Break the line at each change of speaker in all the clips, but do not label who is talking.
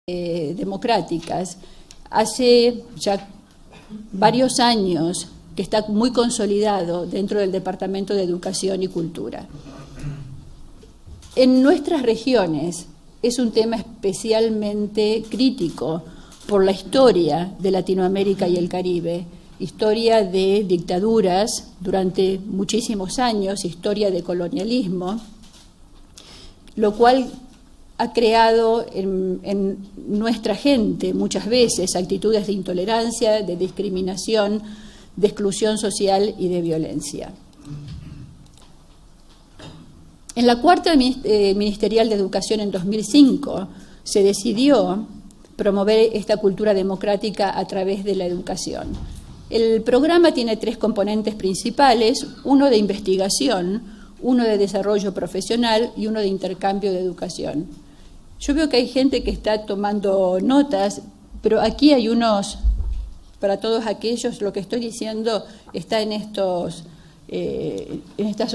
democráticas, hace ya varios años que está muy consolidado dentro del Departamento de Educación y Cultura. En nuestras regiones es un tema especialmente crítico por la historia de Latinoamérica y el Caribe, historia de dictaduras durante muchísimos años, historia de colonialismo, lo cual ha creado en nuestra gente muchas veces actitudes de intolerancia, de discriminación, de exclusión social y de violencia. En la cuarta ministerial de Educación en 2005 se decidió promover esta cultura democrática a través de la educación. El programa tiene tres componentes principales, uno de investigación, uno de desarrollo profesional y uno de intercambio de educación. Yo veo que hay gente que está tomando notas, pero aquí hay unos, para todos aquellos, lo que estoy diciendo está en estas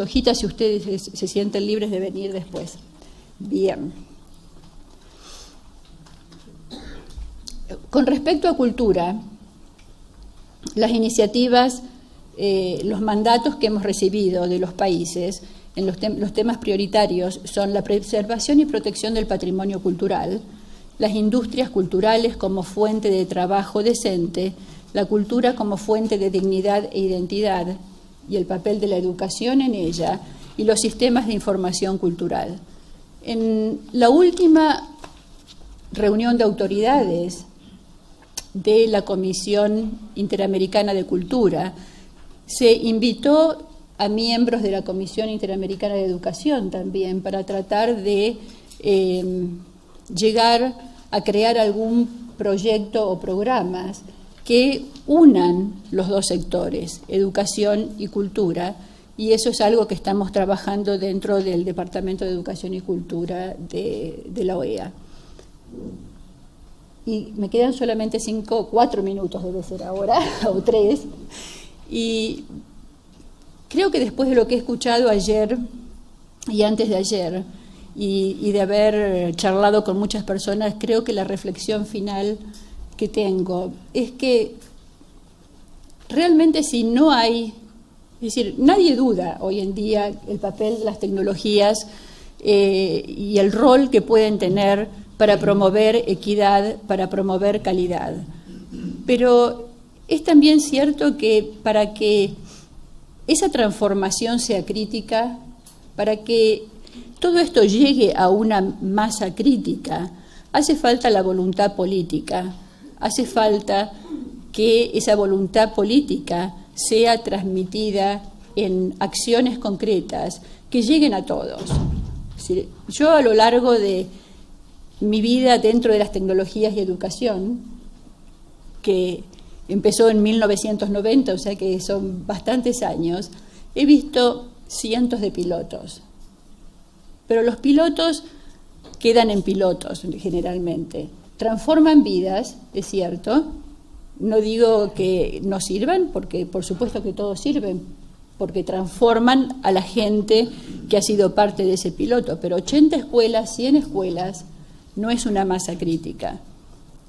hojitas, si ustedes se sienten libres de venir después. Bien. Con respecto a cultura, las iniciativas, los mandatos que hemos recibido de los países en los temas prioritarios son la preservación y protección del patrimonio cultural, las industrias culturales como fuente de trabajo decente, la cultura como fuente de dignidad e identidad y el papel de la educación en ella, y los sistemas de información cultural. En la última reunión de autoridades de la Comisión Interamericana de Cultura, se invitó a miembros de la Comisión Interamericana de Educación también para tratar de llegar a crear algún proyecto o programas que unan los dos sectores, educación y cultura, y eso es algo que estamos trabajando dentro del Departamento de Educación y Cultura de la OEA. Y me quedan solamente 4 minutos, debe ser ahora, o 3, y creo que después de lo que he escuchado ayer y antes de ayer, y de haber charlado con muchas personas, creo que la reflexión final que tengo es que realmente si no hay, es decir, nadie duda hoy en día el papel de las tecnologías y el rol que pueden tener para promover equidad, para promover calidad. Pero es también cierto que para que esa transformación sea crítica, para que todo esto llegue a una masa crítica, hace falta la voluntad política, hace falta que esa voluntad política sea transmitida en acciones concretas que lleguen a todos. Es decir, yo a lo largo de mi vida dentro de las tecnologías y educación, que empezó en 1990, o sea que son bastantes años, he visto cientos de pilotos. Pero los pilotos quedan en pilotos generalmente. Transforman vidas, es cierto. No digo que no sirvan, porque por supuesto que todos sirven, porque transforman a la gente que ha sido parte de ese piloto. Pero 80 escuelas, 100 escuelas, no es una masa crítica.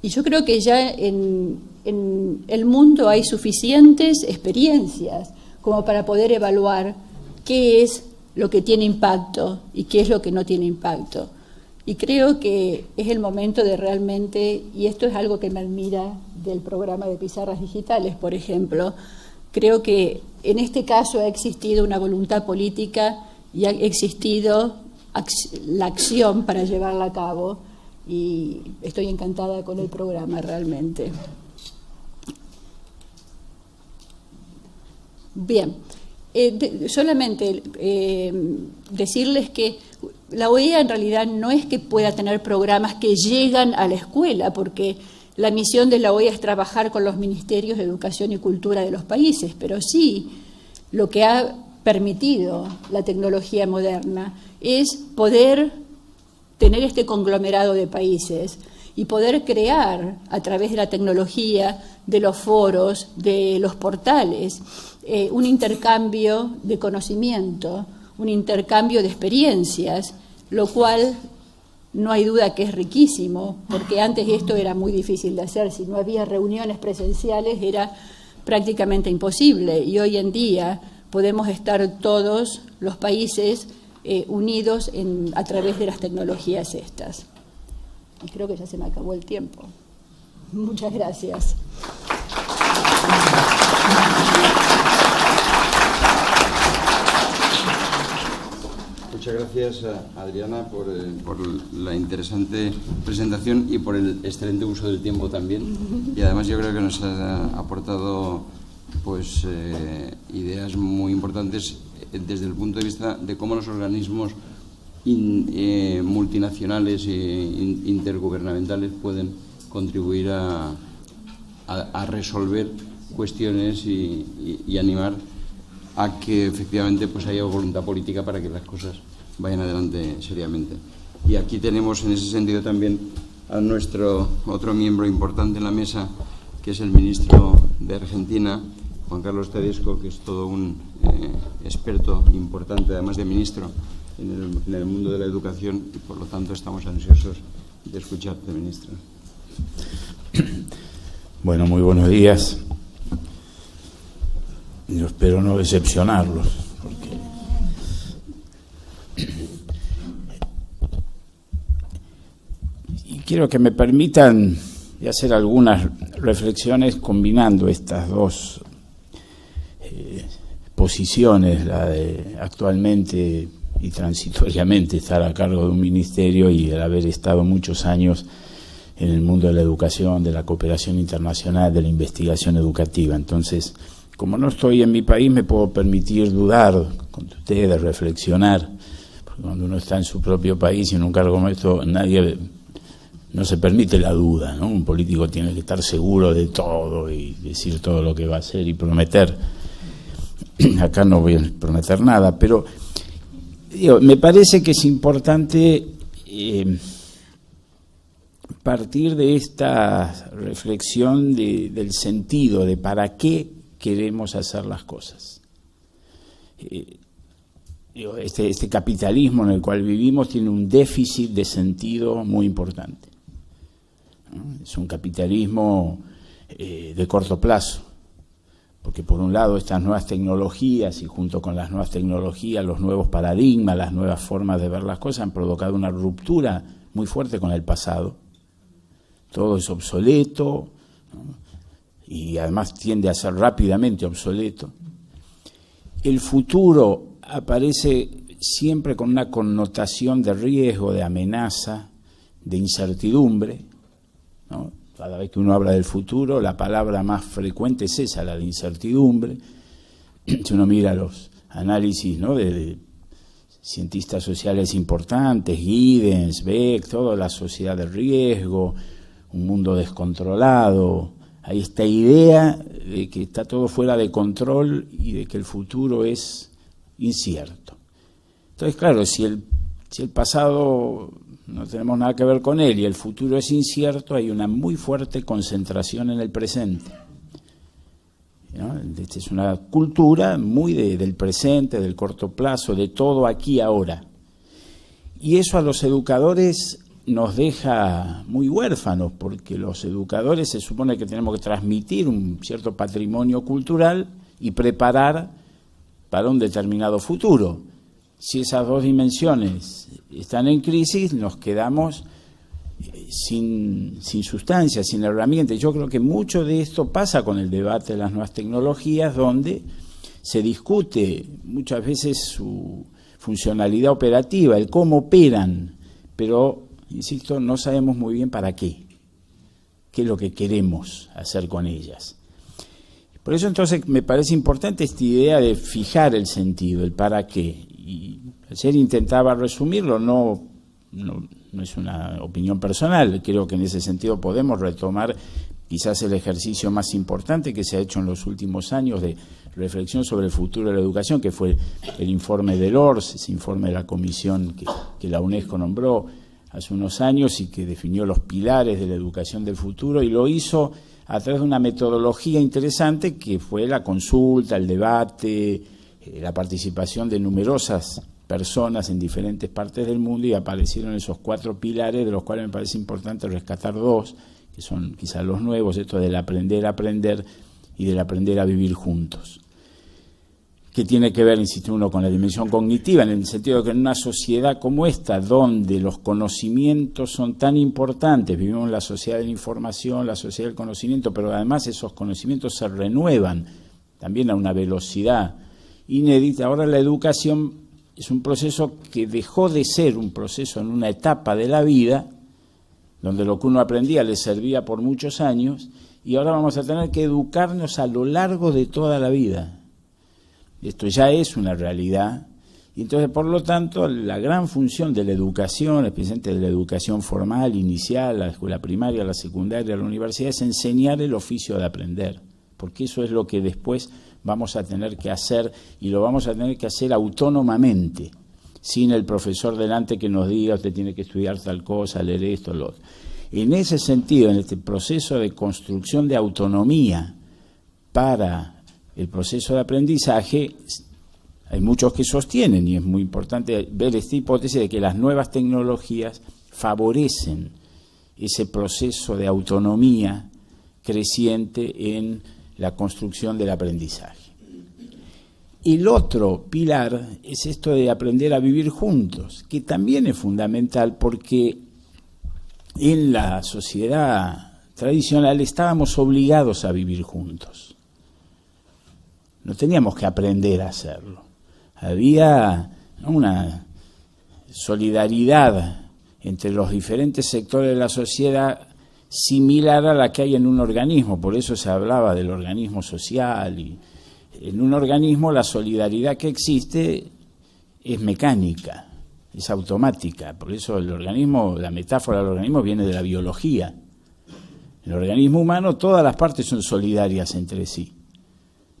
Y yo creo que ya en el mundo hay suficientes experiencias como para poder evaluar qué es lo que tiene impacto y qué es lo que no tiene impacto. Y creo que es el momento de realmente, y esto es algo que me admira del programa de pizarras digitales, por ejemplo, creo que en este caso ha existido una voluntad política y ha existido la acción para llevarla a cabo, y estoy encantada con el programa realmente. Bien, solamente decirles que la OEA en realidad no es que pueda tener programas que llegan a la escuela, porque la misión de la OEA es trabajar con los ministerios de Educación y Cultura de los países, pero sí lo que ha permitido la tecnología moderna es poder tener este conglomerado de países y poder crear a través de la tecnología, de los foros, de los portales, un intercambio de conocimiento, un intercambio de experiencias, lo cual no hay duda que es riquísimo, porque antes esto era muy difícil de hacer. Si no había reuniones presenciales era prácticamente imposible, y hoy en día podemos estar todos los países unidos a través de las tecnologías estas. Y creo que ya se me acabó el tiempo. Muchas gracias.
Muchas gracias, Adriana, por la interesante presentación y por el excelente uso del tiempo también. Y además yo creo que nos ha aportado pues ideas muy importantes desde el punto de vista de cómo los organismos multinacionales e intergubernamentales pueden contribuir a resolver cuestiones y animar a que efectivamente pues haya voluntad política para que las cosas vayan adelante seriamente. Y aquí tenemos en ese sentido también a nuestro otro miembro importante en la mesa, que es el ministro de Argentina, Juan Carlos Tedesco, que es todo un experto importante, además de ministro, en el mundo de la educación, y por lo tanto estamos ansiosos de escucharte, ministro.
Bueno, muy buenos días. Yo espero no decepcionarlos, porque y quiero que me permitan hacer algunas reflexiones combinando estas dos posiciones, la de actualmente y transitoriamente estar a cargo de un ministerio y el haber estado muchos años en el mundo de la educación, de la cooperación internacional, de la investigación educativa. Entonces, como no estoy en mi país, me puedo permitir dudar con ustedes, reflexionar, porque cuando uno está en su propio país y en un cargo como esto, no se permite la duda, ¿no? Un político tiene que estar seguro de todo y decir todo lo que va a hacer y prometer. Acá no voy a prometer nada, pero me parece que es importante partir de esta reflexión del sentido, de para qué queremos hacer las cosas. Este capitalismo en el cual vivimos tiene un déficit de sentido muy importante, ¿no? Es un capitalismo de corto plazo, porque por un lado estas nuevas tecnologías y junto con las nuevas tecnologías los nuevos paradigmas, las nuevas formas de ver las cosas han provocado una ruptura muy fuerte con el pasado. Todo es obsoleto, ¿no? Y además tiende a ser rápidamente obsoleto. El futuro aparece siempre con una connotación de riesgo, de amenaza, de incertidumbre, ¿no? Cada vez que uno habla del futuro, la palabra más frecuente es esa, la de incertidumbre. Si uno mira los análisis, ¿no?, de cientistas sociales importantes, Giddens, Beck, toda la sociedad de riesgo, un mundo descontrolado, hay esta idea de que está todo fuera de control y de que el futuro es incierto. Entonces, claro, si el pasado no tenemos nada que ver con él y el futuro es incierto, hay una muy fuerte concentración en el presente, ¿no? Esta es una cultura muy del presente, del corto plazo, de todo aquí ahora. Y eso a los educadores nos deja muy huérfanos, porque los educadores se supone que tenemos que transmitir un cierto patrimonio cultural y preparar para un determinado futuro. Si esas dos dimensiones están en crisis, nos quedamos sin sustancia, sin herramientas. Yo creo que mucho de esto pasa con el debate de las nuevas tecnologías, donde se discute muchas veces su funcionalidad operativa, el cómo operan, pero insisto, no sabemos muy bien para qué es lo que queremos hacer con ellas. Por eso entonces me parece importante esta idea de fijar el sentido, el para qué. Y ayer intentaba resumirlo, no es una opinión personal, creo que en ese sentido podemos retomar quizás el ejercicio más importante que se ha hecho en los últimos años de reflexión sobre el futuro de la educación, que fue el informe del ORS, ese informe de la comisión que la UNESCO nombró hace unos años y que definió los pilares de la educación del futuro, y lo hizo a través de una metodología interesante que fue la consulta, el debate, la participación de numerosas personas en diferentes partes del mundo y aparecieron esos 4 pilares, de los cuales me parece importante rescatar 2, que son quizás los nuevos, esto del aprender a aprender y del aprender a vivir juntos, que tiene que ver, insisto, uno con la dimensión cognitiva, en el sentido de que en una sociedad como esta, donde los conocimientos son tan importantes, vivimos en la sociedad de la información, la sociedad del conocimiento, pero además esos conocimientos se renuevan también a una velocidad inédita. Ahora la educación es un proceso que dejó de ser un proceso en una etapa de la vida, donde lo que uno aprendía le servía por muchos años, y ahora vamos a tener que educarnos a lo largo de toda la vida. Esto ya es una realidad, y entonces, por lo tanto, la gran función de la educación, especialmente de la educación formal, inicial, la escuela primaria, la secundaria, la universidad, es enseñar el oficio de aprender, porque eso es lo que después vamos a tener que hacer, y lo vamos a tener que hacer autónomamente, sin el profesor delante que nos diga, usted tiene que estudiar tal cosa, leer esto, lo otro. En ese sentido, en este proceso de construcción de autonomía para el proceso de aprendizaje, hay muchos que sostienen, y es muy importante ver esta hipótesis de que las nuevas tecnologías favorecen ese proceso de autonomía creciente en la construcción del aprendizaje. El otro pilar es esto de aprender a vivir juntos, que también es fundamental porque en la sociedad tradicional estábamos obligados a vivir juntos. No teníamos que aprender a hacerlo. Había una solidaridad entre los diferentes sectores de la sociedad similar a la que hay en un organismo. Por eso se hablaba del organismo social. Y en un organismo la solidaridad que existe es mecánica, es automática. Por eso el organismo, la metáfora del organismo viene de la biología. En el organismo humano todas las partes son solidarias entre sí,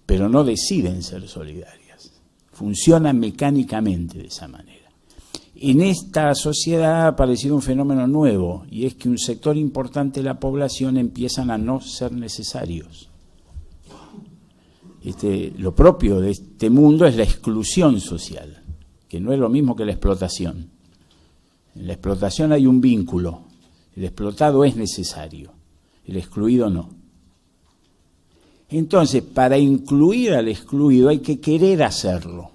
pero no deciden ser solidarias, funcionan mecánicamente de esa manera. En esta sociedad ha aparecido un fenómeno nuevo, y es que un sector importante de la población empiezan a no ser necesarios. Lo propio de este mundo es la exclusión social, que no es lo mismo que la explotación. En la explotación hay un vínculo, el explotado es necesario, el excluido no. Entonces, para incluir al excluido hay que querer hacerlo.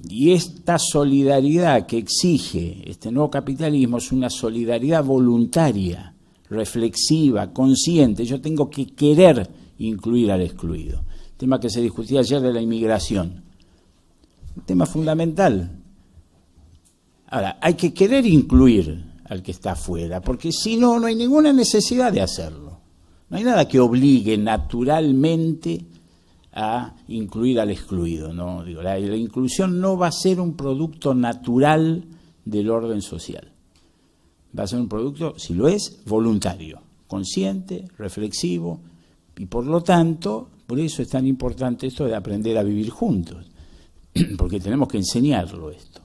Y esta solidaridad que exige este nuevo capitalismo es una solidaridad voluntaria, reflexiva, consciente. Yo tengo que querer incluir al excluido. Tema que se discutía ayer de la inmigración. Un tema fundamental. Ahora, hay que querer incluir al que está afuera, porque si no, no hay ninguna necesidad de hacerlo. No hay nada que obligue naturalmente a incluir al excluido, ¿no? Digo, la inclusión no va a ser un producto natural del orden social. Va a ser un producto, si lo es, voluntario, consciente, reflexivo, y por lo tanto, por eso es tan importante esto de aprender a vivir juntos, porque tenemos que enseñarlo esto.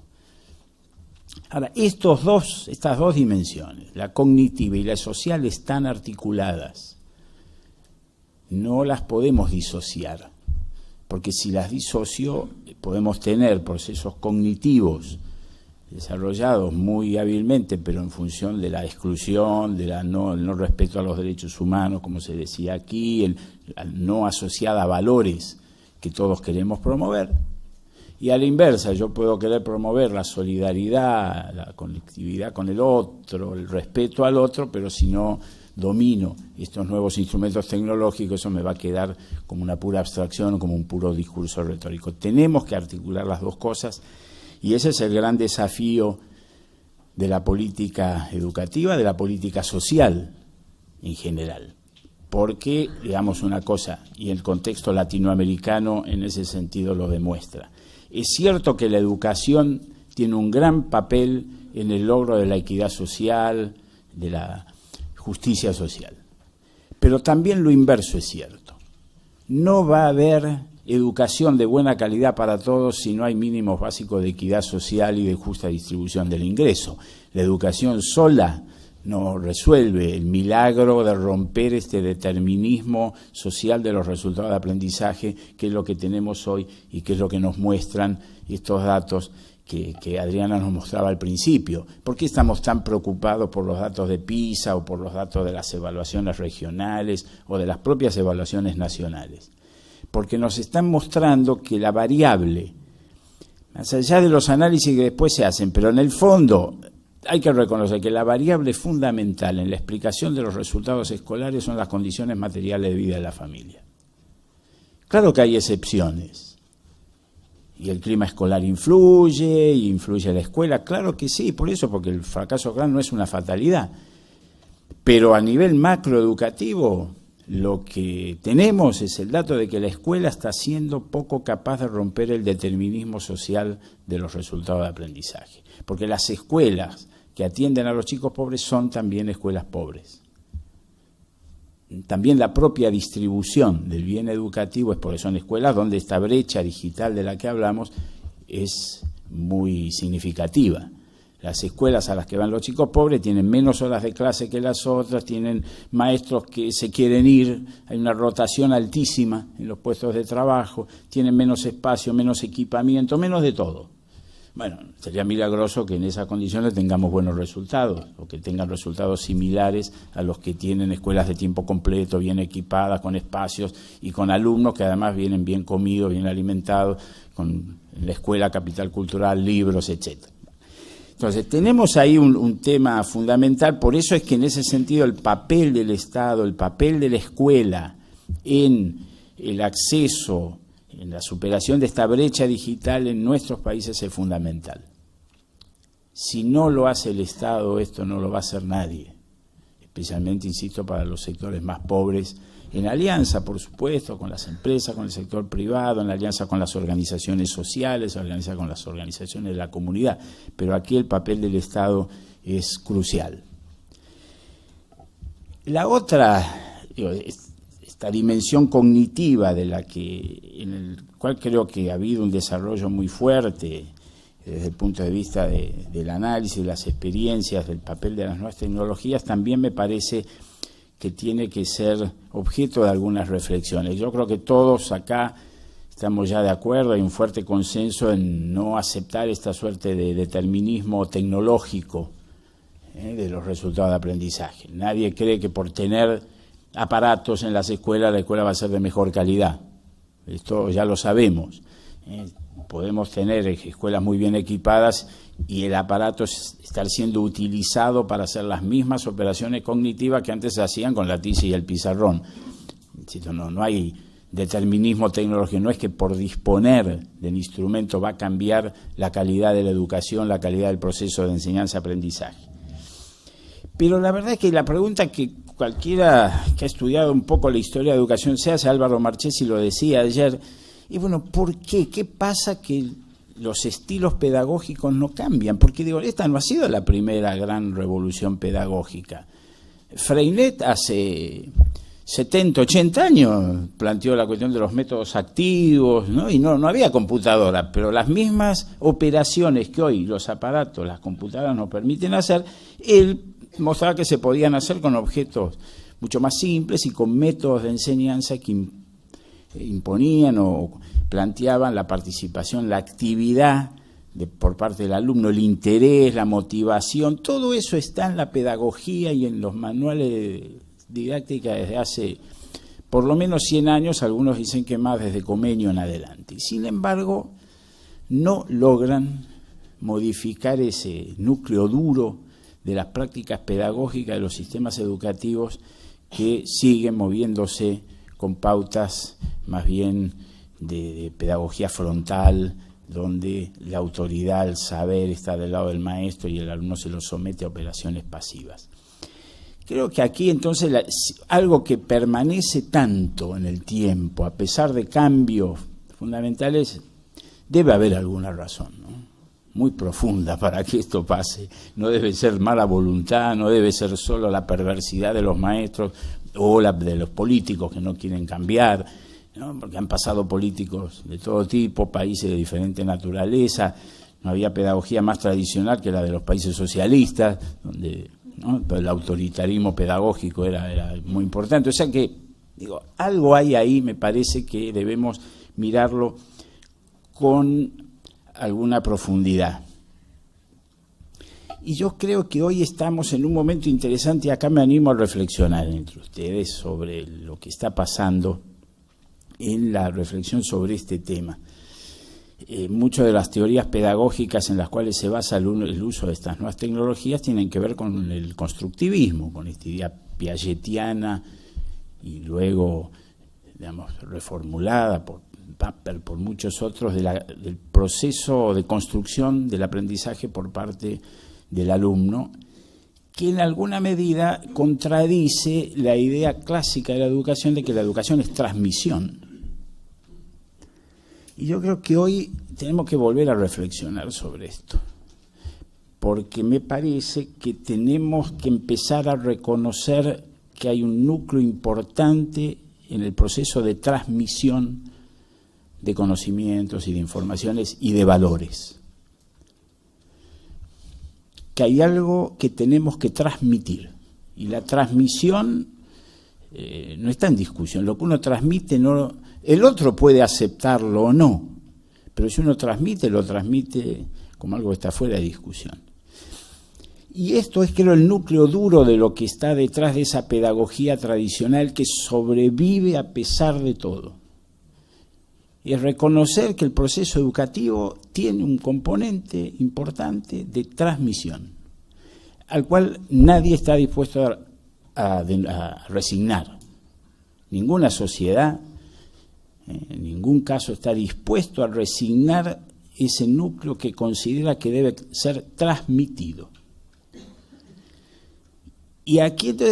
Ahora, estas dos dimensiones, la cognitiva y la social, están articuladas. No las podemos disociar, porque si las disocio podemos tener procesos cognitivos desarrollados muy hábilmente, pero en función de la exclusión, de el no respeto a los derechos humanos, como se decía aquí, el no asociada a valores que todos queremos promover. Y a la inversa, yo puedo querer promover la solidaridad, la conectividad con el otro, el respeto al otro, pero si no domino estos nuevos instrumentos tecnológicos, eso me va a quedar como una pura abstracción o como un puro discurso retórico. Tenemos que articular las dos cosas, y ese es el gran desafío de la política educativa, de la política social en general. Porque, digamos una cosa, y el contexto latinoamericano en ese sentido lo demuestra. Es cierto que la educación tiene un gran papel en el logro de la equidad social, de la justicia social. Pero también lo inverso es cierto. No va a haber educación de buena calidad para todos si no hay mínimos básicos de equidad social y de justa distribución del ingreso. La educación sola no resuelve el milagro de romper este determinismo social de los resultados de aprendizaje, que es lo que tenemos hoy y que es lo que nos muestran estos datos que Adriana nos mostraba al principio. ¿Por qué estamos tan preocupados por los datos de PISA o por los datos de las evaluaciones regionales o de las propias evaluaciones nacionales? Porque nos están mostrando que la variable, más allá de los análisis que después se hacen, pero en el fondo hay que reconocer que la variable fundamental en la explicación de los resultados escolares son las condiciones materiales de vida de la familia. Claro que hay excepciones. Y el clima escolar influye, y influye la escuela, claro que sí, por eso, porque el fracaso escolar no es una fatalidad. Pero a nivel macroeducativo, lo que tenemos es el dato de que la escuela está siendo poco capaz de romper el determinismo social de los resultados de aprendizaje. Porque las escuelas que atienden a los chicos pobres son también escuelas pobres. También la propia distribución del bien educativo es porque son escuelas donde esta brecha digital de la que hablamos es muy significativa. Las escuelas a las que van los chicos pobres tienen menos horas de clase que las otras, tienen maestros que se quieren ir, hay una rotación altísima en los puestos de trabajo, tienen menos espacio, menos equipamiento, menos de todo. Bueno, sería milagroso que en esas condiciones tengamos buenos resultados o que tengan resultados similares a los que tienen escuelas de tiempo completo, bien equipadas, con espacios y con alumnos que además vienen bien comidos, bien alimentados, con la escuela, capital cultural, libros, etcétera. Entonces, tenemos ahí un tema fundamental, por eso es que en ese sentido el papel del Estado, el papel de la escuela en el acceso, en la superación de esta brecha digital en nuestros países es fundamental. Si no lo hace el Estado, esto no lo va a hacer nadie, especialmente, insisto, para los sectores más pobres, en alianza, por supuesto, con las empresas, con el sector privado, en alianza con las organizaciones sociales, en alianza con las organizaciones de la comunidad, pero aquí el papel del Estado es crucial. La otra, esta dimensión cognitiva en el cual creo que ha habido un desarrollo muy fuerte desde el punto de vista del análisis, de las experiencias, del papel de las nuevas tecnologías, también me parece que tiene que ser objeto de algunas reflexiones. Yo creo que todos acá estamos ya de acuerdo, hay un fuerte consenso en no aceptar esta suerte de determinismo tecnológico de los resultados de aprendizaje. Nadie cree que por tener aparatos en las escuelas, la escuela va a ser de mejor calidad. Esto ya lo sabemos. Podemos tener escuelas muy bien equipadas y el aparato estar siendo utilizado para hacer las mismas operaciones cognitivas que antes se hacían con la tiza y el pizarrón. No hay determinismo tecnológico, no es que por disponer del instrumento va a cambiar la calidad de la educación, la calidad del proceso de enseñanza-aprendizaje. Pero la verdad es que la pregunta que cualquiera que ha estudiado un poco la historia de la educación se hace, Álvaro Marchesi lo decía ayer, y bueno, ¿por qué? ¿Qué pasa que los estilos pedagógicos no cambian? Porque digo, esta no ha sido la primera gran revolución pedagógica. Freinet hace 70, 80 años planteó la cuestión de los métodos activos, ¿no? Y no había computadora, pero las mismas operaciones que hoy los aparatos, las computadoras nos permiten hacer, él mostraba que se podían hacer con objetos mucho más simples y con métodos de enseñanza que imponían o planteaban la participación, la actividad por parte del alumno, el interés, la motivación, todo eso está en la pedagogía y en los manuales de didáctica desde hace por lo menos 100 años, algunos dicen que más desde Comenio en adelante. Y sin embargo, no logran modificar ese núcleo duro de las prácticas pedagógicas de los sistemas educativos que siguen moviéndose con pautas más bien de pedagogía frontal, donde la autoridad, el saber está del lado del maestro y el alumno se lo somete a operaciones pasivas. Creo que aquí entonces algo que permanece tanto en el tiempo, a pesar de cambios fundamentales, debe haber alguna razón, ¿no? Muy profunda para que esto pase. No debe ser mala voluntad, no debe ser solo la perversidad de los maestros o la de los políticos que no quieren cambiar, ¿no? Porque han pasado políticos de todo tipo, países de diferente naturaleza. No había pedagogía más tradicional que la de los países socialistas, donde ¿no? El autoritarismo pedagógico era muy importante. O sea que, digo, algo hay ahí, me parece que debemos mirarlo con alguna profundidad. Y yo creo que hoy estamos en un momento interesante, y acá me animo a reflexionar entre ustedes sobre lo que está pasando en la reflexión sobre este tema. Muchas de las teorías pedagógicas en las cuales se basa el uso de estas nuevas tecnologías tienen que ver con el constructivismo, con esta idea piagetiana y luego, digamos, reformulada por Papert, por muchos otros, del proceso de construcción del aprendizaje por parte del alumno, que en alguna medida contradice la idea clásica de la educación de que la educación es transmisión. Y yo creo que hoy tenemos que volver a reflexionar sobre esto, porque me parece que tenemos que empezar a reconocer que hay un núcleo importante en el proceso de transmisión de conocimientos y de informaciones y de valores. Que hay algo que tenemos que transmitir, y la transmisión no está en discusión. Lo que uno transmite, el otro puede aceptarlo o no, pero si uno transmite, lo transmite como algo que está fuera de discusión. Y esto es, creo, el núcleo duro de lo que está detrás de esa pedagogía tradicional que sobrevive a pesar de todo. Y es reconocer que el proceso educativo tiene un componente importante de transmisión, al cual nadie está dispuesto a resignar. Ninguna sociedad, en ningún caso, está dispuesto a resignar ese núcleo que considera que debe ser transmitido. Y aquí entonces